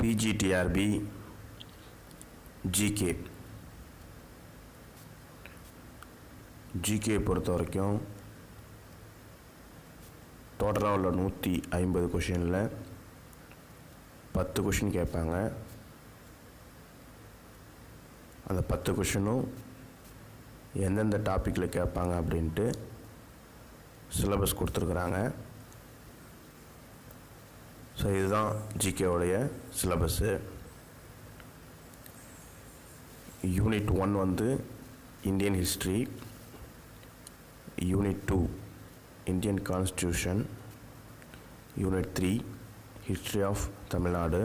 PGTRB GK பொறுத்த வரைக்கும் டோட்டலாக உள்ள 150 கொஷினில் 10 கொஷின் கேட்பாங்க. அந்த 10 கொஷினும் எந்தெந்த டாப்பிக்கில் கேட்பாங்க அப்படின்ட்டு சிலபஸ் கொடுத்துருக்குறாங்க. ஸோ இதுதான் ஜிகேவுடைய சிலபஸ்ஸு. யூனிட் 1 வந்து Indian history, unit 2 Indian constitution, unit 3 history of Tamil Nadu,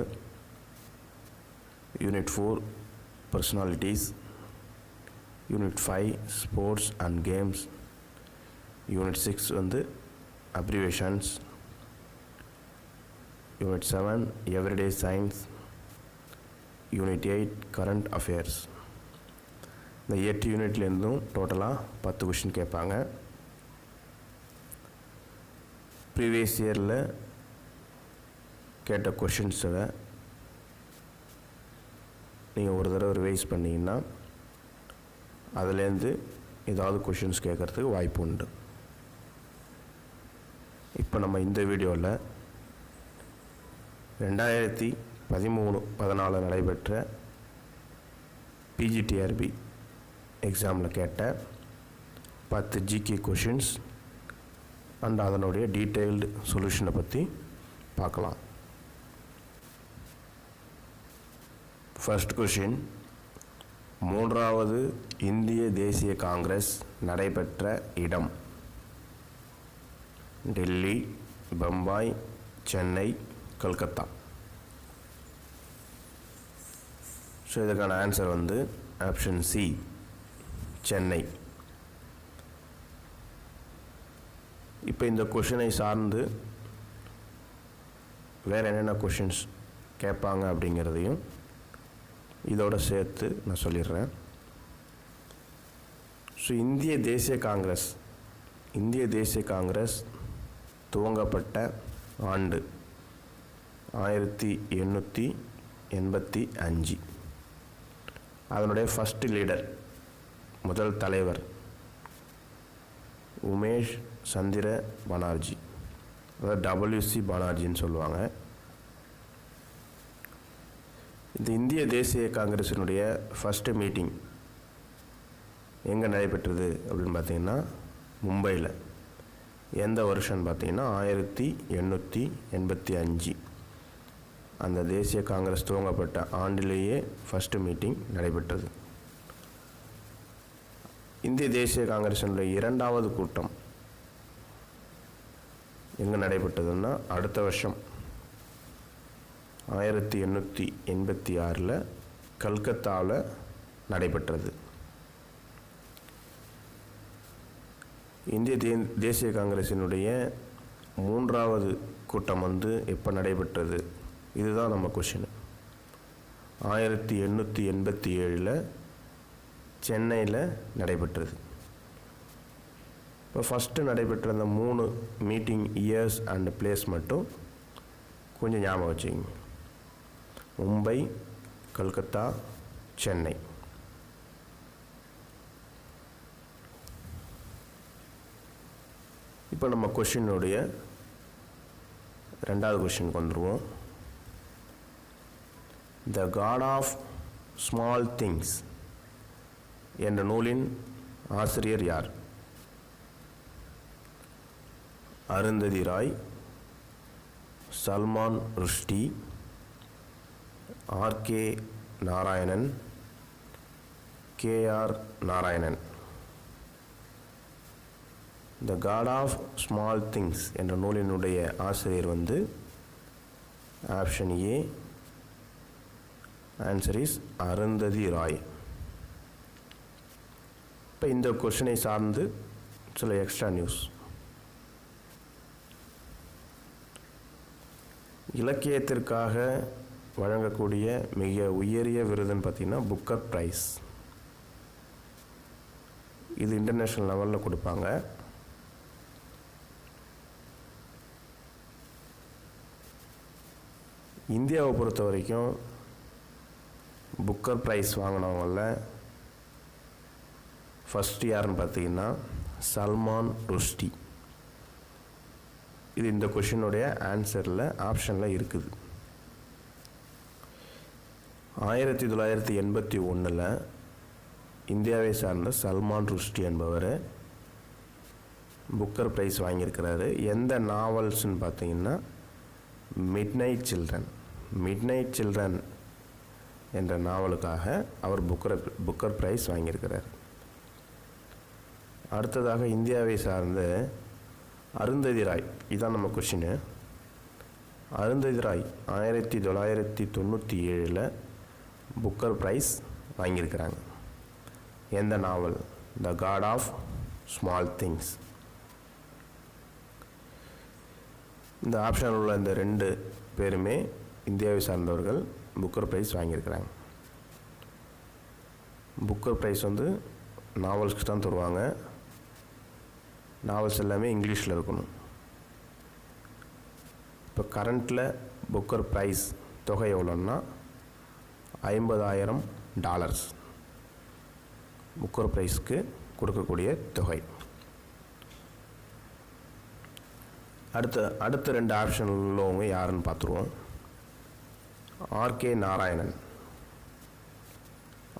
unit 4 personalities, unit 5 sports and games, unit 6 வந்து abbreviations, unit 7 everyday science, unit 8 current affairs. இந்த 8 யூனிட்லேருந்தும் டோட்டலாக 10 கொஷின் கேட்பாங்க. ப்ரீவியஸ் இயரில் கேட்ட கொஷின்ஸில் நீங்கள் ஒரு தடவை ரிவைஸ் பண்ணிங்கன்னா அதுலேருந்து ஏதாவது கொஷின்ஸ் கேட்குறதுக்கு வாய்ப்பு உண்டு. இப்போ நம்ம இந்த வீடியோவில் 2013-14 நடைபெற்ற பிஜிடிஆர்பி எக்ஸாமில் கேட்ட 10 ஜிகே கொஷின்ஸ் அண்ட் அதனுடைய டீட்டெயில்டு சொல்யூஷனை பற்றி பார்க்கலாம். ஃபர்ஸ்ட் கொஷின், 3வது இந்திய தேசிய காங்கிரஸ் நடைபெற்ற இடம்? டெல்லி, பம்பாய், சென்னை, கல்கத்தா. ஸோ இதுக்கான ஆன்சர் வந்து ஆப்ஷன் சி, சென்னை. இப்போ இந்த கொஷினை சார்ந்து வேறு என்னென்ன கொஷின்ஸ் கேட்பாங்க அப்படிங்கிறதையும் இதோட சேர்த்து நான் சொல்லிடுறேன். ஸோ இந்திய தேசிய காங்கிரஸ் துவங்கப்பட்ட ஆண்டு 1885. அதனுடைய ஃபஸ்ட்டு லீடர், முதல் தலைவர் உமேஷ் சந்திர பானர்ஜி, அதாவது WC பானர்ஜின்னு சொல்லுவாங்க. இந்த இந்திய தேசிய காங்கிரஸினுடைய ஃபஸ்ட்டு மீட்டிங் எங்கே நடைபெற்றது அப்படின்னு பார்த்தீங்கன்னா மும்பையில். எந்த வருஷம்னு பார்த்தீங்கன்னா 1885. அந்த தேசிய காங்கிரஸ் துவங்கப்பட்ட ஆண்டிலேயே ஃபஸ்ட்டு மீட்டிங் நடைபெற்றது. இந்திய தேசிய காங்கிரஸினுடைய 2வது கூட்டம் எங்கே நடைபெற்றதுன்னா அடுத்த வருஷம் 1886 கல்கத்தாவில் நடைபெற்றது. இந்திய தேசிய காங்கிரஸினுடைய 3வது கூட்டம் வந்து எப்போ நடைபெற்றது? இதுதான் நம்ம கொஷின். 1887 சென்னையில் நடைபெற்றது. இப்போ ஃபஸ்ட்டு நடைபெற்ற அந்த 3 மீட்டிங் இயர்ஸ் அண்ட் பிளேஸ் மட்டும் கொஞ்சம் ஞாபகம் வச்சுக்கிங்க. மும்பை, கல்கத்தா, சென்னை. இப்போ நம்ம கொஷினுடைய 2வது கொஷினுக்கு வந்துடுவோம். The God of small Things என்ற நூலின் ஆசிரியர் யார்? Arundhati Roy, Salman Rushdie, RK Narayanan, KR Narayanan. The God of small Things என்ற நூலினுடைய ஆசிரியர் வந்து option A, answer is Arundhati Roy. இப்போ இந்த கொஷினை சார்ந்து சில எக்ஸ்ட்ரா நியூஸ். இலக்கியத்திற்காக வழங்கக்கூடிய மிக உயரிய விருதுன்னு பார்த்திங்கன்னா புக்கர் ப்ரைஸ். இது இன்டர்நேஷ்னல் லெவலில் கொடுப்பாங்க. இந்தியாவை பொறுத்த வரைக்கும் புக்கர் ப்ரைஸ் வாங்கினவங்களில் ஃபஸ்ட்டு யாருன்னு பார்த்தீங்கன்னா சல்மான் ருஷ்டி. இது இந்த கொஷினுடைய ஆன்சரில் ஆப்ஷனில் இருக்குது. 1981 இந்தியாவை சார்ந்த சல்மான் ருஷ்டி என்பவர் புக்கர் ப்ரைஸ் வாங்கியிருக்கிறாரு. எந்த நாவல்ஸ்ன்னு பார்த்தீங்கன்னா மிட்நைட் சில்ட்ரன் என்ற நாவலுக்காக அவர் புக்கர் ப்ரைஸ் வாங்கியிருக்கிறார். அடுத்ததாக இந்தியாவை சார்ந்த அருந்ததி ராய், இதுதான் நம்ம question. Arundhati Roy 1997 Booker prize வாங்கியிருக்கிறாங்க. எந்த நாவல்? The God of small things. இந்த ஆப்ஷனில் உள்ள இந்த 2 பேருமே இந்தியாவை சார்ந்தவர்கள் புக்கர் ப்ரைஸ் வாங்கியிருக்கிறாங்க. புக்கர் ப்ரைஸ் நாவல்ஸ்க்கு தான் தருவாங்க. நாவல்ஸ் எல்லாமே இங்கிலீஷில் இருக்கணும். இப்போ கரண்ட்டில் புக்கர் ப்ரைஸ் தொகை எவ்வளோன்னா $50,000 புக்கர் ப்ரைஸ்க்கு கொடுக்கக்கூடிய தொகை. அடுத்த 2 ஆப்ஷன் உள்ளவங்க யாருன்னு பார்த்துருவோம். ஆர்கே நாராயணன்.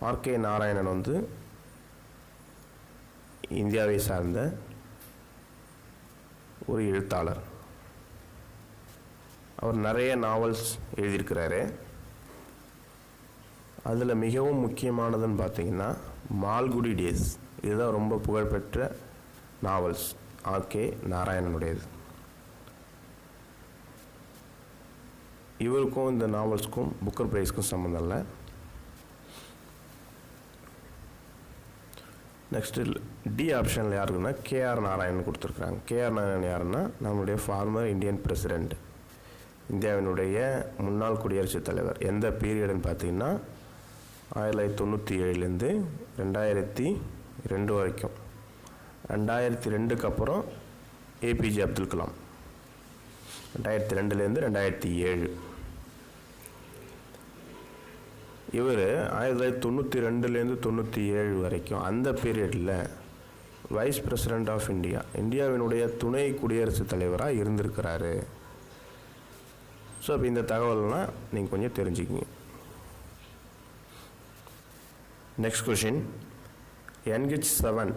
ஆர்கே நாராயணன் இந்தியாவை சார்ந்த ஒரு எழுத்தாளர். அவர் நிறைய நாவல்ஸ் எழுதியிருக்கிறாரு. அதில் மிகவும் முக்கியமானதுன்னு பார்த்தீங்கன்னா மால்குடி டேஸ். இதுதான் ரொம்ப புகழ்பெற்ற நாவல்ஸ் ஆர்கே நாராயணனுடையது. இவருக்கும் இந்த நாவல்ஸ்க்கும் புக்கர் ப்ரைஸ்க்கும் சம்மந்தம் இல்லை. நெக்ஸ்ட்டு டி ஆப்ஷனில் யாருக்குன்னா கேஆர் நாராயணன் கொடுத்துருக்குறாங்க. கேஆர் நாராயணன் யாருன்னா நம்மளுடைய ஃபார்மர் இந்தியன் பிரசிடெண்ட், இந்தியாவினுடைய முன்னாள் குடியரசுத் தலைவர். எந்த பீரியடுன்னு பார்த்தீங்கன்னா 1997 2002 வரைக்கும். 2002க்கு அப்புறம் ஏபிஜே அப்துல் கலாம். 2002 2007. இவர் 1992 97 வரைக்கும் அந்த பீரியடில் வைஸ் பிரசிடெண்ட் ஆஃப் இந்தியா, இந்தியாவினுடைய துணை குடியரசுத் தலைவராக இருந்திருக்கிறாரு. ஸோ அப்போ இந்த தகவல்னால் நீங்கள் கொஞ்சம் தெரிஞ்சுக்கிங்க. Next question. NH7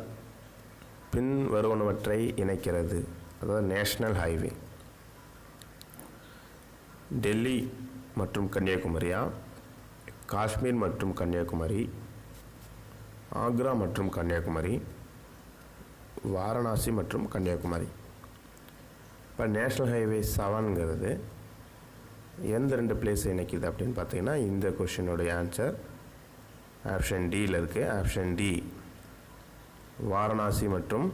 பின் வருவனவற்றை இணைக்கிறது, அதாவது நேஷ்னல் ஹைவே. டெல்லி மற்றும் கன்னியாகுமரியா, காஷ்மீர் மற்றும் கன்னியாகுமரி, ஆக்ரா மற்றும் கன்னியாகுமரி, வாரணாசி மற்றும் கன்னியாகுமரி. இப்போ நேஷ்னல் ஹைவே 7ங்கிறது எந்த 2 பிளேஸை இணைக்குது அப்படின்னு பார்த்தீங்கன்னா இந்த கொஷினுடைய ஆன்சர் ஆப்ஷன் டியில் இருக்குது. ஆப்ஷன் டி வாரணாசி மற்றும்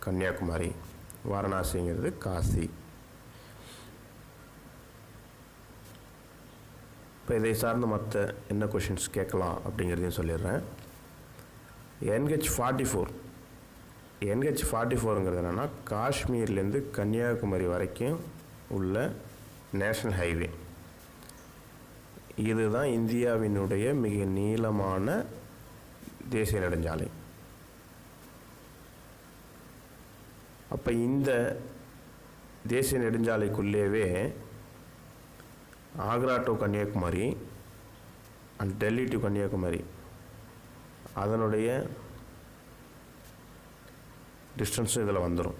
கன்னியாகுமரி. வாரணாசிங்கிறது காசி. இப்போ இதை சார்ந்த மற்ற என்ன கொஷின்ஸ் கேட்கலாம் அப்படிங்கிறதையும் சொல்லிடுறேன். NH44ங்கிறது என்னென்னா காஷ்மீர்லேருந்து கன்னியாகுமரி வரைக்கும் உள்ள நேஷ்னல் ஹைவே. இதுதான் இந்தியாவினுடைய மிக நீளமான தேசிய நெடுஞ்சாலை. அப்போ இந்த தேசிய நெடுஞ்சாலைக்குள்ளேவே Agra to Kanniyakumari and Delhi to Kanniyakumari அதனுடைய டிஸ்டன்ஸும் இதில் வந்துடும்.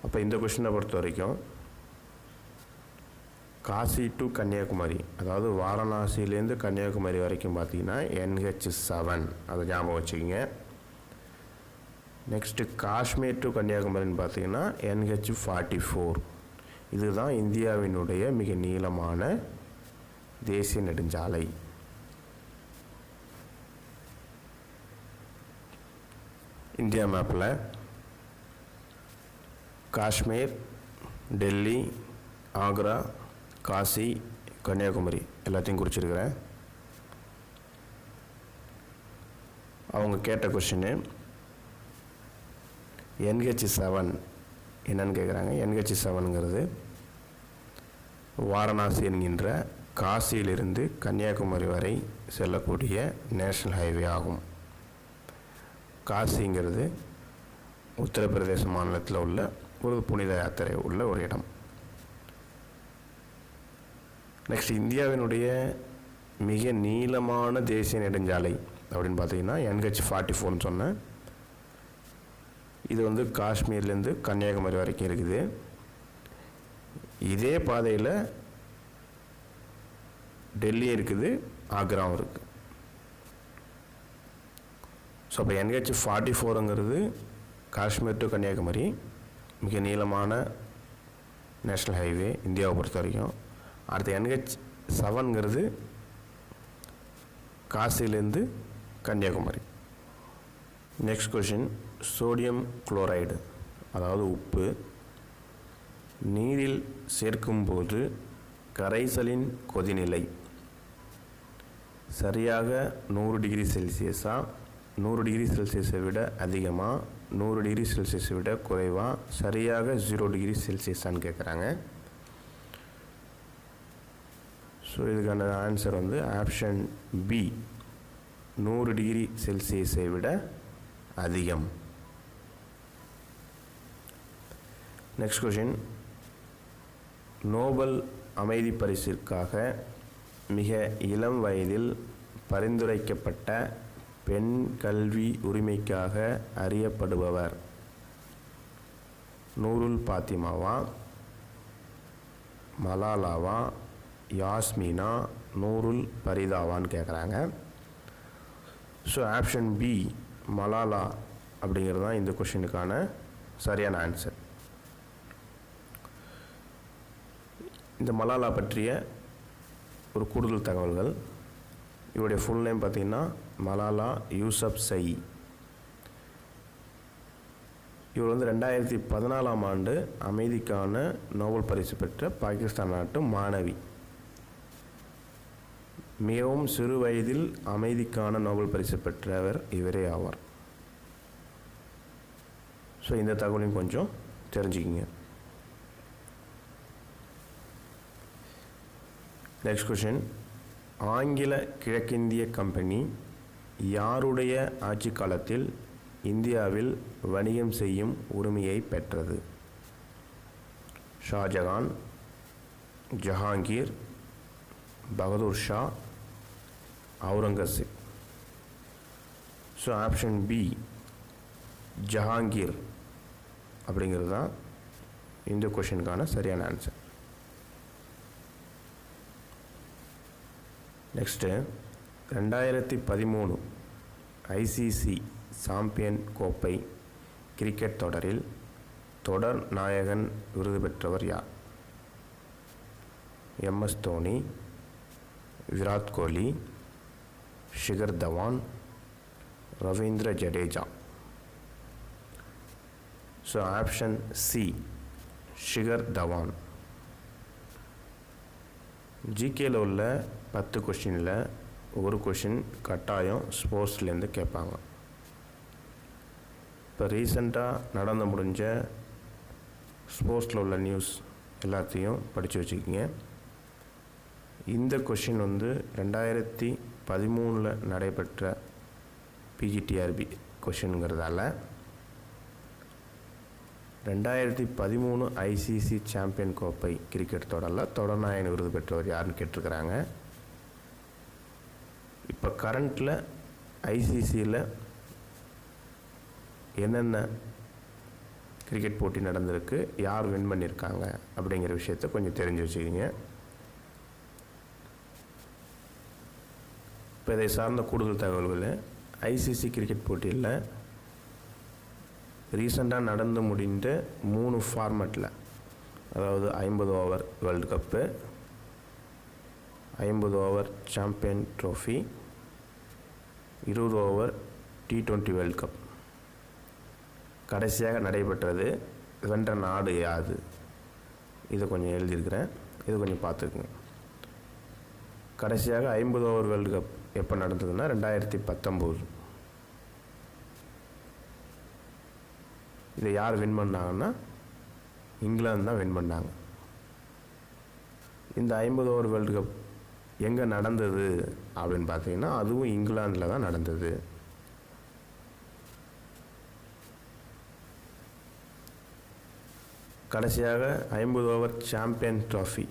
அப்போ இந்த கொஷினை பொறுத்த வரைக்கும் காசி டு கன்னியாகுமரி, அதாவது வாரணாசியிலேருந்து கன்னியாகுமரி வரைக்கும் பார்த்தீங்கன்னா NH7, அதை ஞாபகம் வச்சுக்கிங்க. நெக்ஸ்ட்டு காஷ்மீர் டு கன்னியாகுமரின்னு பார்த்தீங்கன்னா NH44. இதுதான் இந்தியாவினுடைய மிக நீளமான தேசிய நெடுஞ்சாலை. இந்தியா மேப்பில் காஷ்மீர், டெல்லி, ஆக்ரா, காசி, கன்னியாகுமரி எல்லாத்தையும் குறிச்சிருக்கிறேன். அவங்க கேட்ட கொஷின்னு NH7 என்னன்னு கேட்குறாங்க. NH7ங்கிறது வாரணாசி என்கின்ற காசியிலிருந்து கன்னியாகுமரி வரை செல்லக்கூடிய நேஷ்னல் ஹைவே ஆகும். காசிங்கிறது உத்தரப்பிரதேச மாநிலத்தில் உள்ள ஒரு புனித யாத்திரை உள்ள ஒரு இடம். நெக்ஸ்ட், இந்தியாவினுடைய மிக நீளமான தேசிய நெடுஞ்சாலை அப்படின்னு பார்த்தீங்கன்னா NH-44 சொன்னேன். இது வந்து காஷ்மீர்லேருந்து கன்னியாகுமரி வரைக்கும் இருக்குது. இதே பாதையில் டெல்லி இருக்குது, ஆக்ராவும் இருக்குது. ஸோ அப்போ NH-44ங்கிறது காஷ்மீர் டு கன்னியாகுமரி மிக நீளமான நேஷ்னல் ஹைவே இந்தியாவை பொறுத்த வரைக்கும். அடுத்து NH-7ங்கிறது காசிலேருந்து Kanniyakumari. Next question, sodium chloride அதாவது உப்பு நீரில் சேர்க்கும்போது கரைசலின் கொதிநிலை சரியாக 100 டிகிரி செல்சியஸா, 100 டிகிரி செல்சியஸை விட அதிகமாக, 100 டிகிரி செல்சியஸை விட குறைவாக, சரியாக 0 டிகிரி செல்சியஸான்னு கேட்குறாங்க. ஸோ இதுக்கான ஆன்சர் வந்து ஆப்ஷன் பி, 100 டிகிரி செல்சியஸை விட அதிகம். நெக்ஸ்ட் கொஷின், நோபல் அமைதி பரிசிற்காக மிக இளம் வயதில் பரிந்துரைக்கப்பட்ட பெண் கல்வி உரிமைக்காக அறியப்படுபவர் நூருல் பாத்திமாவா, மலாலாவா, யாஸ்மினா, நூருல் பரிதாவான்னு கேட்குறாங்க. ஸோ ஆப்ஷன் பி மலாலா அப்படிங்கிறது தான் இந்த கொஷினுக்கான சரியான ஆன்சர். இந்த மலாலா பற்றிய ஒரு கூடுதல் தகவல்கள், இவருடைய ஃபுல் நேம் பார்த்திங்கன்னா மலாலா யூசப்சை. இவர் வந்து 2014ஆம் ஆண்டு அமைதிக்கான நோபல் பரிசு பெற்ற பாகிஸ்தான் நாட்டு மாணவி. மிகவும் சிறு வயதில் அமைதிக்கான நோபல் பரிசு பெற்றவர் இவரே ஆவார். ஸோ இந்த தகவலையும் கொஞ்சம் தெரிஞ்சுக்கிங்க. நெக்ஸ்ட் கொஷின், ஆங்கில கிழக்கிந்திய கம்பெனி யாருடைய ஆட்சி காலத்தில் இந்தியாவில் வணிகம் செய்யும் உரிமையை பெற்றது? Shahjahan, Jahangir, Bahadur Shah, Aurangzeb. So option B Jahangir அப்படிங்கிறது தான் இந்த கொஷினுக்கான சரியான ஆன்சர். நெக்ஸ்ட்டு, 2013 ஐசிசி சாம்பியன் கோப்பை கிரிக்கெட் தொடரில் தொடர் நாயகன் விருது பெற்றவர் யார்? MS Dhoni, Virat Kohli, Shikhar Dhawan, Ravindra Jadeja. So option C Shikhar Dhawan. ஜிகேல உள்ள 10 கொஷினில் ஒரு கொஷின் கட்டாயம் ஸ்போர்ட்ஸ்லேருந்து கேட்பாங்க. இப்போ ரீசெண்டாக நடந்து முடிஞ்ச ஸ்போர்ட்ஸில் உள்ள நியூஸ் எல்லாத்தையும் படித்து வச்சுக்கிங்க. இந்த கொஷின் வந்து 2013 நடைபெற்ற PGTRB கொஷினுங்கிறதால 2013 ஐசிசி சாம்பியன் கோப்பை கிரிக்கெட் தொடரில் தொடர்நாயகன் விருது பெற்றவர் யாருன்னு கேட்டிருக்கிறாங்க. இப்போ கரண்ட்டில் ஐசிசியில் என்னென்ன கிரிக்கெட் போட்டி நடந்திருக்கு, யார் வின் பண்ணியிருக்காங்க அப்படிங்கிற விஷயத்தை கொஞ்சம் தெரிஞ்சு வச்சுக்கிங்க. இப்போ இதை சார்ந்த கூடுதல் தகவல்கள், ஐசிசி கிரிக்கெட் போட்டியில் ரீசெண்டாக நடந்து முடிந்த 3 ஃபார்மேட்டில், அதாவது 50 over world cup, 50 over champion trophy, 20 over T20 world cup கடைசியாக நடைபெற்றது வென்ற நாடு யாது? இதை கொஞ்சம் எழுதியிருக்கிறேன், இது கொஞ்சம் பார்த்துக்குங்க. கடைசியாக 50 ஓவர் வேர்ல்டு கப் எப்போ நடந்ததுன்னா 2019. இதை யார் வின் பண்ணாங்கன்னா இங்கிலாந்து தான் வின் பண்ணாங்க. இந்த 50 ஓவர் வேர்ல்டு கப் எங்கே நடந்தது அப்படின்னு பார்த்தீங்கன்னா அதுவும் இங்கிலாந்தில் தான் நடந்தது. கடைசியாக 50 ஓவர் சாம்பியன் ட்ராஃபி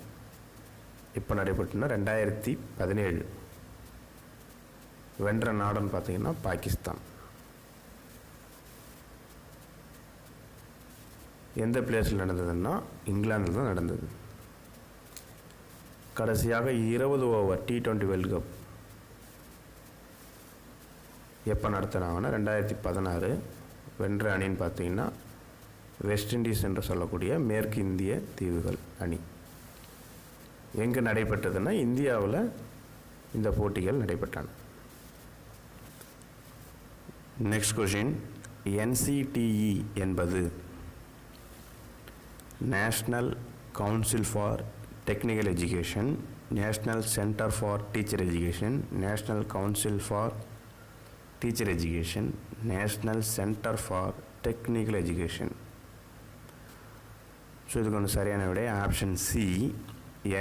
இப்போ நடைபெற்றுனா 2017. வென்ற நாடுன்னு பார்த்தீங்கன்னா பாகிஸ்தான். எந்த பிளேஸில் நடந்ததுன்னா இங்கிலாந்தில் தான் நடந்தது. கடைசியாக 20 ஓவர் T20 வேர்ல்டு கப் எப்போ நடத்துனாங்கன்னா 2016. வென்ற அணின்னு பார்த்தீங்கன்னா வெஸ்ட் இண்டீஸ் என்று சொல்லக்கூடிய மேற்கு இந்திய தீவுகள் அணி. எங்கே நடைபெற்றதுன்னா இந்தியாவில் இந்த போட்டிகள் நடைபெற்றன. நெக்ஸ்ட் கொஷின், NCTE என்பது national council for technical education, national centre for teacher education, national council for teacher education, national centre for technical education. So இதுக்கு ஒன்று சரியான விட ஆப்ஷன் சி.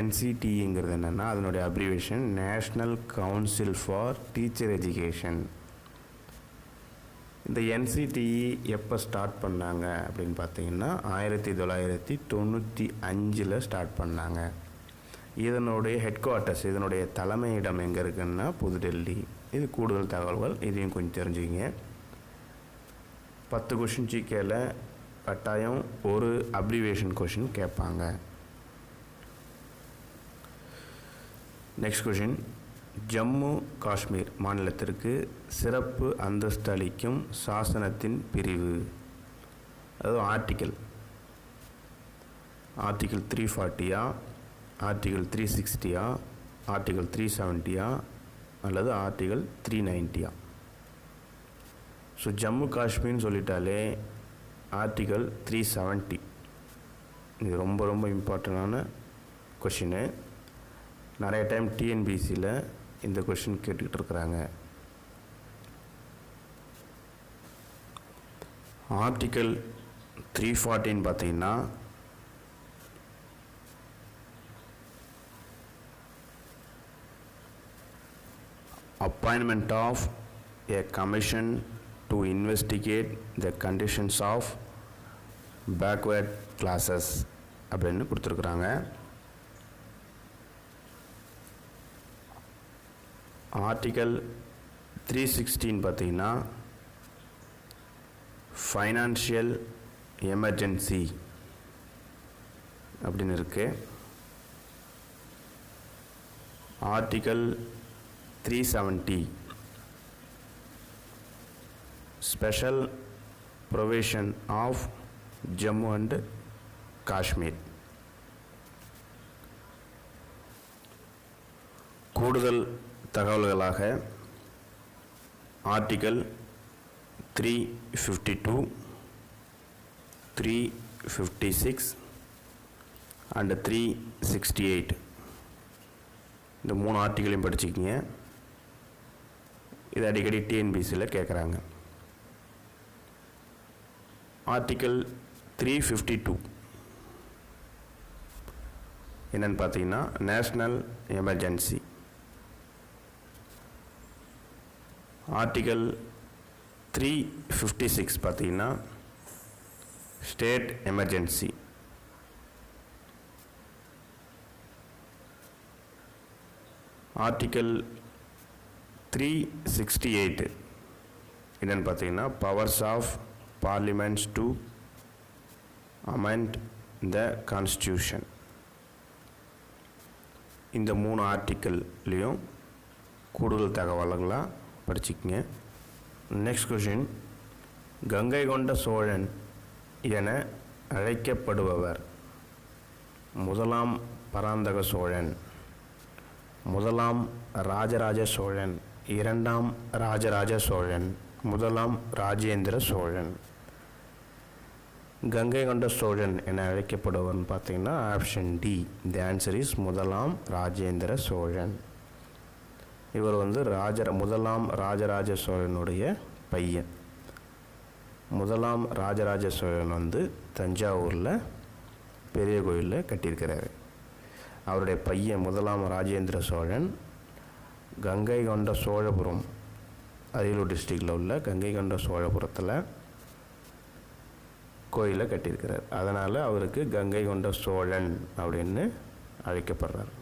NCTEங்கிறது என்னென்னா அதனுடைய abbreviation national council for teacher education. இந்த NCTE எப்போ start பண்ணாங்க அப்படின்னு பார்த்தீங்கன்னா 1995 ஸ்டார்ட் பண்ணாங்க. இதனுடைய ஹெட் குவார்ட்டர்ஸ், இதனுடைய தலைமையிடம் எங்கே இருக்குன்னா புதுடெல்லி. இது கூடுதல் தகவல்கள், இதையும் கொஞ்சம் தெரிஞ்சுக்கிங்க. 10 கொஷின் ஜிகேல கட்டாயம் ஒரு அப்ரிவேஷன் கொஷின் கேட்பாங்க. நெக்ஸ்ட் கொஷின், ஜம்மு காஷ்மீர் மாநிலத்திற்கு சிறப்பு அந்தஸ்து அளிக்கும் சாசனத்தின் பிரிவு, அதாவது ஆர்டிக்கிள் 340 ஆர்டிக்கிள் 360 ஆர்டிக்கிள் 370 அல்லது ஆர்டிக்கிள் 390. ஸோ ஜம்மு காஷ்மீர்னு சொல்லிட்டாலே ஆர்டிக்கிள் 370. இது ரொம்ப ரொம்ப இம்பார்ட்டண்டான கொஷினு. நிறைய டைம் டிஎன்பிசியில் இந்த கொஷின் கேட்டுக்கிட்டு இருக்கிறாங்க. ஆர்டிக்கிள் 340 பார்த்தீங்கன்னா appointment of a commission to investigate the conditions of backward classes அப்படின்னு கொடுத்துருக்குறாங்க. ஆர்டிக்கல் 316 பார்த்தீங்கன்னா ஃபைனான்ஷியல் எமர்ஜென்சி அப்படின்னு இருக்கு. Article 370 special provision of Jammu and Kashmir. கூடுதல் தகவல்களாக ஆர்டிக்கல் 352, 356 அண்ட் 368 இந்த 3 ஆர்டிக்கலையும் படிச்சுக்கிங்க. இது அடிக்கடி டிஎன்பிசியில் கேட்குறாங்க. ஆர்டிக்கல் 352 என்னன்னு பார்த்தீங்கன்னா நேஷ்னல் எமர்ஜென்சி. ஆர்டிக்கல் 356 பார்த்தீங்கன்னா ஸ்டேட் எமர்ஜென்சி. ஆர்டிக்கல் 368 என்னன்னு பார்த்தீங்கன்னா powers of parliaments to amend the constitution. இந்த 3 ஆர்டிக்கல்லையும் கூடுதல் தகவல்களாக படிச்சுக்கங்க. நெக்ஸ்ட் கொஷின், கங்கை கொண்ட சோழன் என அழைக்கப்படுபவர் முதலாம் பராந்தக சோழன், முதலாம் ராஜராஜ சோழன், இரண்டாம் ராஜராஜ சோழன், முதலாம் ராஜேந்திர சோழன். கங்கை கொண்ட சோழன் என அழைக்கப்படுவர்னு பார்த்தீங்கன்னா option D. The answer is முதலாம் ராஜேந்திர சோழன். இவர் முதலாம் ராஜராஜ சோழனுடைய பையன். முதலாம் ராஜராஜ சோழன் தஞ்சாவூரில் பெரிய கோயிலில் கட்டியிருக்கிறாரு. அவருடைய பையன் முதலாம் ராஜேந்திர சோழன் கங்கை கொண்ட சோழபுரம், அரியலூர் டிஸ்ட்ரிக்டில் உள்ள கங்கை கொண்ட சோழபுரத்தில் கோயிலை கட்டியிருக்கிறார். அதனால் அவருக்கு கங்கை கொண்ட சோழன் அப்படின்னு அழைக்கப்படுறார்.